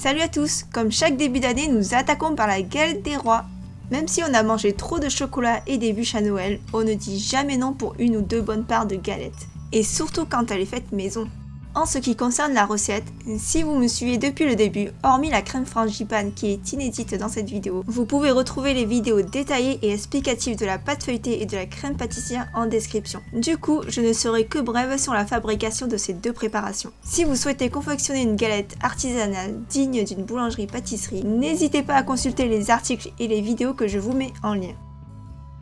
Salut à tous, comme chaque début d'année, nous attaquons par la galette des rois. Même si on a mangé trop de chocolat et des bûches à Noël, on ne dit jamais non pour une ou deux bonnes parts de galette. Et surtout quand elle est faite maison. En ce qui concerne la recette, si vous me suivez depuis le début, hormis la crème frangipane qui est inédite dans cette vidéo, vous pouvez retrouver les vidéos détaillées et explicatives de la pâte feuilletée et de la crème pâtissière en description. Du coup, je ne serai que brève sur la fabrication de ces deux préparations. Si vous souhaitez confectionner une galette artisanale digne d'une boulangerie-pâtisserie, n'hésitez pas à consulter les articles et les vidéos que je vous mets en lien.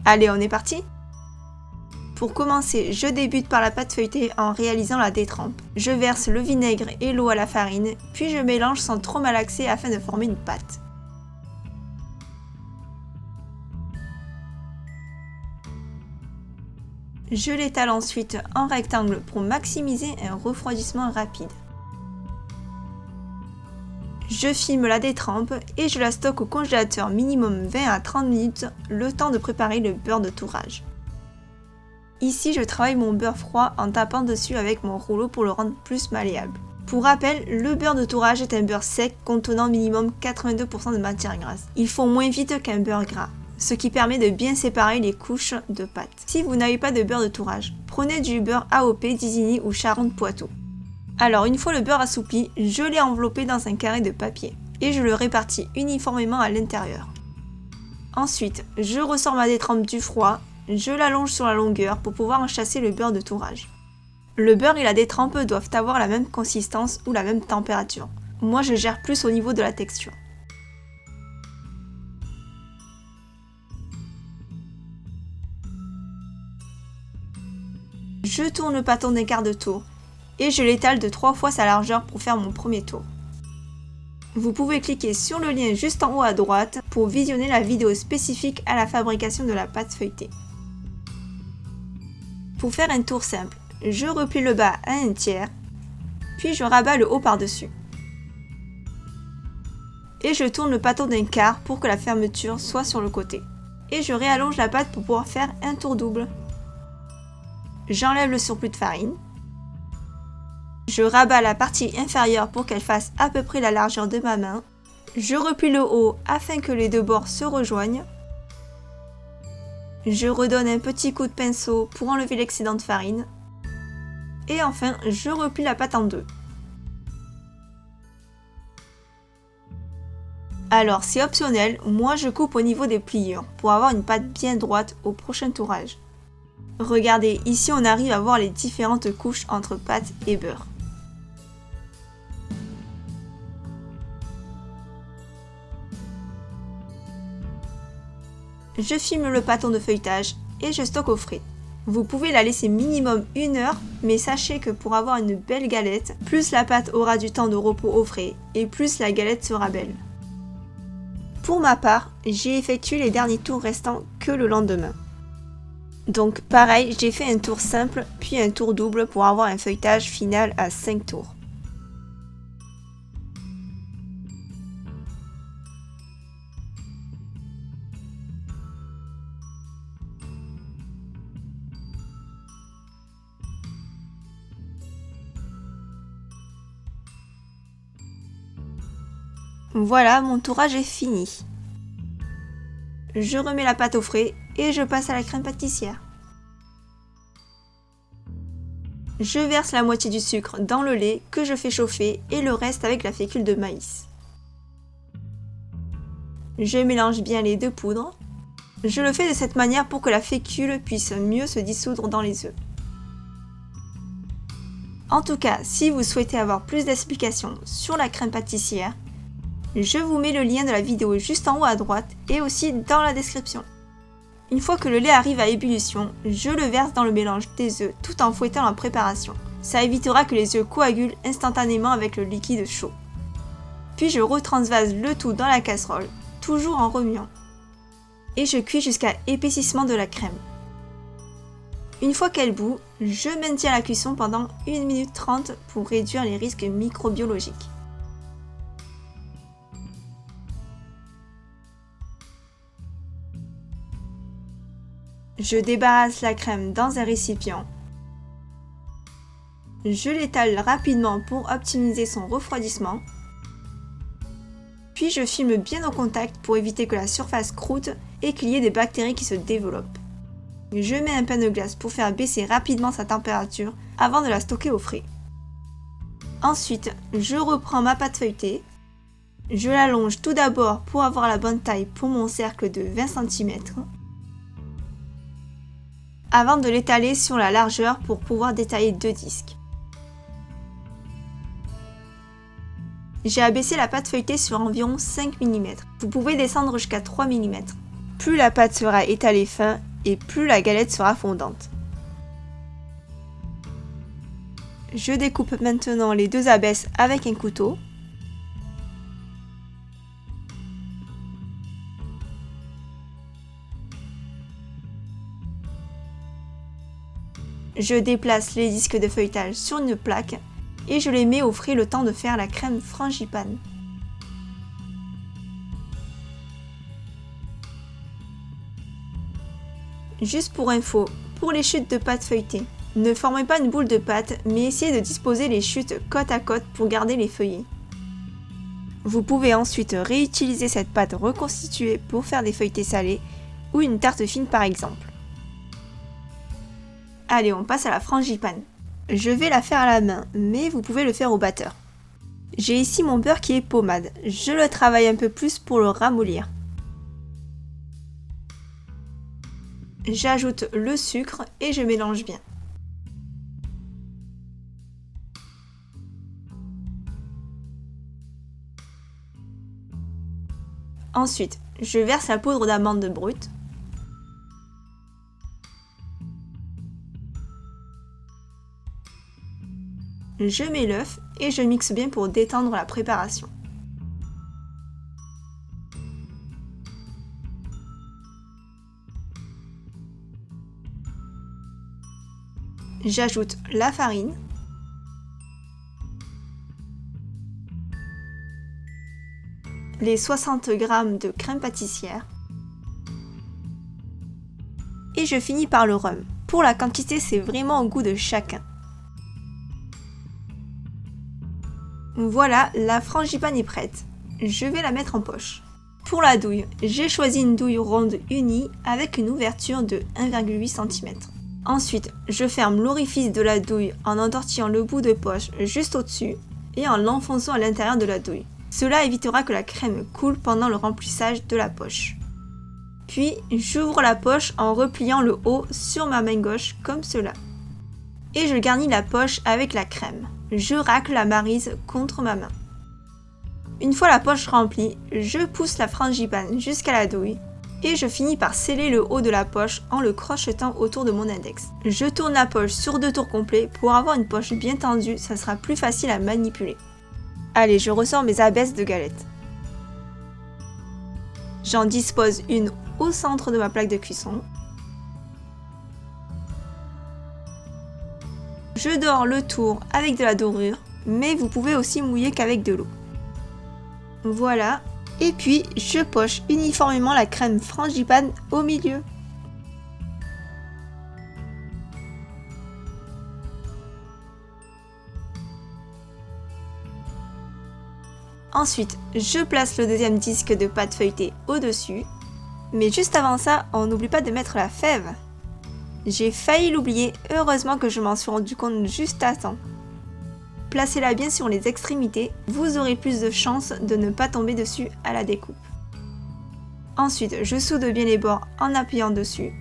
Allez, on est parti ? Pour commencer, je débute par la pâte feuilletée en réalisant la détrempe. Je verse le vinaigre et l'eau à la farine, puis je mélange sans trop malaxer afin de former une pâte. Je l'étale ensuite en rectangle pour maximiser un refroidissement rapide. Je filme la détrempe et je la stocke au congélateur minimum 20 à 30 minutes, le temps de préparer le beurre de tourrage. Ici, je travaille mon beurre froid en tapant dessus avec mon rouleau pour le rendre plus malléable. Pour rappel, le beurre de tourrage est un beurre sec contenant minimum 82% de matière grasse. Il fond moins vite qu'un beurre gras, ce qui permet de bien séparer les couches de pâte. Si vous n'avez pas de beurre de tourrage, prenez du beurre AOP d'Isigny ou Charentes-Poitou. Alors une fois le beurre assoupli, je l'ai enveloppé dans un carré de papier et je le répartis uniformément à l'intérieur. Ensuite, je ressors ma détrempe du froid. Je l'allonge sur la longueur pour pouvoir enchâsser le beurre de tourrage. Le beurre et la détrempe doivent avoir la même consistance ou la même température. Moi je gère plus au niveau de la texture. Je tourne le pâton d'un quart de tour et je l'étale de 3 fois sa largeur pour faire mon premier tour. Vous pouvez cliquer sur le lien juste en haut à droite pour visionner la vidéo spécifique à la fabrication de la pâte feuilletée. Pour faire un tour simple, je replie le bas à 1/3, puis je rabats le haut par-dessus. Et je tourne le pâton d'un quart pour que la fermeture soit sur le côté. Et je réallonge la pâte pour pouvoir faire un tour double. J'enlève le surplus de farine. Je rabats la partie inférieure pour qu'elle fasse à peu près la largeur de ma main. Je replie le haut afin que les deux bords se rejoignent. Je redonne un petit coup de pinceau pour enlever l'excédent de farine. Et enfin, je replie la pâte en deux. Alors c'est optionnel, moi je coupe au niveau des pliures pour avoir une pâte bien droite au prochain tourage. Regardez, ici on arrive à voir les différentes couches entre pâte et beurre. Je filme le pâton de feuilletage et je stocke au frais. Vous pouvez la laisser minimum 1 heure, mais sachez que pour avoir une belle galette, plus la pâte aura du temps de repos au frais et plus la galette sera belle. Pour ma part, j'ai effectué les derniers tours restants que le lendemain. Donc pareil, j'ai fait un tour simple puis un tour double pour avoir un feuilletage final à 5 tours. Voilà, mon tourage est fini. Je remets la pâte au frais et je passe à la crème pâtissière. Je verse la moitié du sucre dans le lait que je fais chauffer et le reste avec la fécule de maïs. Je mélange bien les deux poudres. Je le fais de cette manière pour que la fécule puisse mieux se dissoudre dans les œufs. En tout cas, si vous souhaitez avoir plus d'explications sur la crème pâtissière, je vous mets le lien de la vidéo juste en haut à droite et aussi dans la description. Une fois que le lait arrive à ébullition, je le verse dans le mélange des œufs tout en fouettant la préparation. Ça évitera que les œufs coagulent instantanément avec le liquide chaud. Puis je retransvase le tout dans la casserole, toujours en remuant. Et je cuis jusqu'à épaississement de la crème. Une fois qu'elle bout, je maintiens la cuisson pendant 1 minute 30 pour réduire les risques microbiologiques. Je débarrasse la crème dans un récipient. Je l'étale rapidement pour optimiser son refroidissement. Puis je filme bien au contact pour éviter que la surface croûte et qu'il y ait des bactéries qui se développent. Je mets un pain de glace pour faire baisser rapidement sa température avant de la stocker au frais. Ensuite, je reprends ma pâte feuilletée. Je l'allonge tout d'abord pour avoir la bonne taille pour mon cercle de 20 cm. Avant de l'étaler sur la largeur pour pouvoir détailler 2 disques. J'ai abaissé la pâte feuilletée sur environ 5 mm. Vous pouvez descendre jusqu'à 3 mm. Plus la pâte sera étalée fin et plus la galette sera fondante. Je découpe maintenant les 2 abesses avec un couteau. Je déplace les disques de feuilletage sur une plaque et je les mets au frais le temps de faire la crème frangipane. Juste pour info, pour les chutes de pâte feuilletée, ne formez pas une boule de pâte mais essayez de disposer les chutes côte à côte pour garder les feuillets. Vous pouvez ensuite réutiliser cette pâte reconstituée pour faire des feuilletés salés ou une tarte fine par exemple. Allez, on passe à la frangipane. Je vais la faire à la main, mais vous pouvez le faire au batteur. J'ai ici mon beurre qui est pommade. Je le travaille un peu plus pour le ramollir. J'ajoute le sucre et je mélange bien. Ensuite, je verse la poudre d'amande brute. Je mets l'œuf et je mixe bien pour détendre la préparation. J'ajoute la farine, les 60 g de crème pâtissière et je finis par le rhum. Pour la quantité, c'est vraiment au goût de chacun. Voilà, la frangipane est prête. Je vais la mettre en poche. Pour la douille, j'ai choisi une douille ronde unie avec une ouverture de 1,8 cm. Ensuite, je ferme l'orifice de la douille en entortillant le bout de poche juste au-dessus et en l'enfonçant à l'intérieur de la douille. Cela évitera que la crème coule pendant le remplissage de la poche. Puis, j'ouvre la poche en repliant le haut sur ma main gauche comme cela. Et je garnis la poche avec la crème. Je racle la maryse contre ma main. Une fois la poche remplie, je pousse la frangipane jusqu'à la douille et je finis par sceller le haut de la poche en le crochetant autour de mon index. Je tourne la poche sur 2 tours complets pour avoir une poche bien tendue, ça sera plus facile à manipuler. Allez, je ressors mes abesses de galettes. J'en dispose une au centre de ma plaque de cuisson. Je dore le tour avec de la dorure, mais vous pouvez aussi mouiller qu'avec de l'eau. Voilà, et puis je poche uniformément la crème frangipane au milieu. Ensuite, je place le deuxième disque de pâte feuilletée au-dessus, mais juste avant ça, on n'oublie pas de mettre la fève. J'ai failli l'oublier, heureusement que je m'en suis rendu compte juste à temps. Placez-la bien sur les extrémités, vous aurez plus de chances de ne pas tomber dessus à la découpe. Ensuite, je soude bien les bords en appuyant dessus.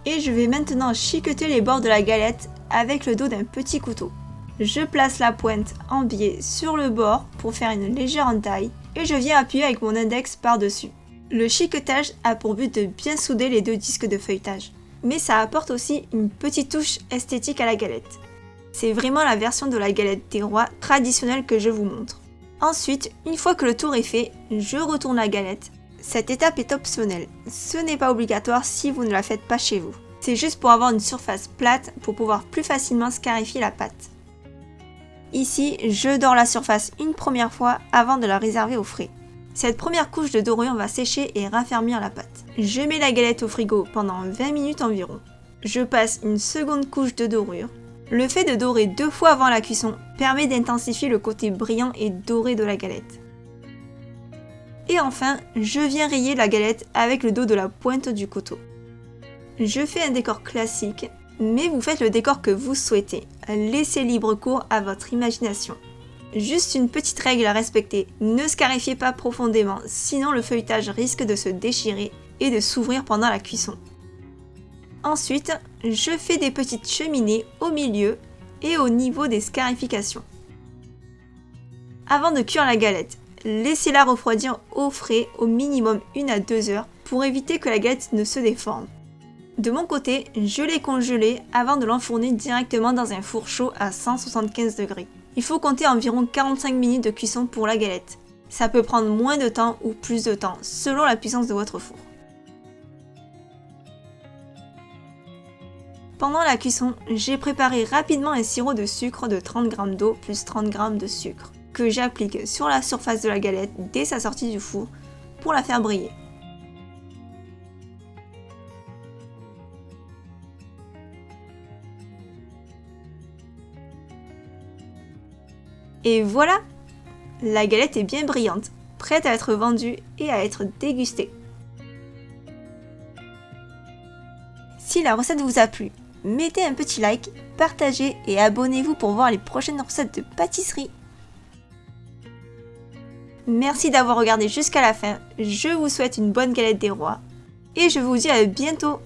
Et je vais maintenant chiqueter les bords de la galette avec le dos d'un petit couteau. Je place la pointe en biais sur le bord pour faire une légère entaille et je viens appuyer avec mon index par-dessus. Le chiquetage a pour but de bien souder les 2 disques de feuilletage, mais ça apporte aussi une petite touche esthétique à la galette. C'est vraiment la version de la galette des rois traditionnelle que je vous montre. Ensuite, une fois que le tour est fait, je retourne la galette. Cette étape est optionnelle, ce n'est pas obligatoire si vous ne la faites pas chez vous. C'est juste pour avoir une surface plate pour pouvoir plus facilement scarifier la pâte. Ici, je dore la surface une première fois avant de la réserver au frais. Cette première couche de dorure va sécher et raffermir la pâte. Je mets la galette au frigo pendant 20 minutes environ. Je passe une seconde couche de dorure. Le fait de dorer 2 fois avant la cuisson permet d'intensifier le côté brillant et doré de la galette. Et enfin, je viens rayer la galette avec le dos de la pointe du couteau. Je fais un décor classique, mais vous faites le décor que vous souhaitez. Laissez libre cours à votre imagination. Juste une petite règle à respecter, ne scarifiez pas profondément, sinon le feuilletage risque de se déchirer et de s'ouvrir pendant la cuisson. Ensuite, je fais des petites cheminées au milieu et au niveau des scarifications. Avant de cuire la galette, laissez-la refroidir au frais au minimum 1 à 2 heures pour éviter que la galette ne se déforme. De mon côté, je l'ai congelée avant de l'enfourner directement dans un four chaud à 175 degrés. Il faut compter environ 45 minutes de cuisson pour la galette. Ça peut prendre moins de temps ou plus de temps selon la puissance de votre four. Pendant la cuisson, j'ai préparé rapidement un sirop de sucre de 30 g d'eau plus 30 g de sucre que j'applique sur la surface de la galette dès sa sortie du four pour la faire briller. Et voilà, la galette est bien brillante, prête à être vendue et à être dégustée. Si la recette vous a plu, mettez un petit like, partagez et abonnez-vous pour voir les prochaines recettes de pâtisserie. Merci d'avoir regardé jusqu'à la fin, je vous souhaite une bonne galette des rois et je vous dis à bientôt.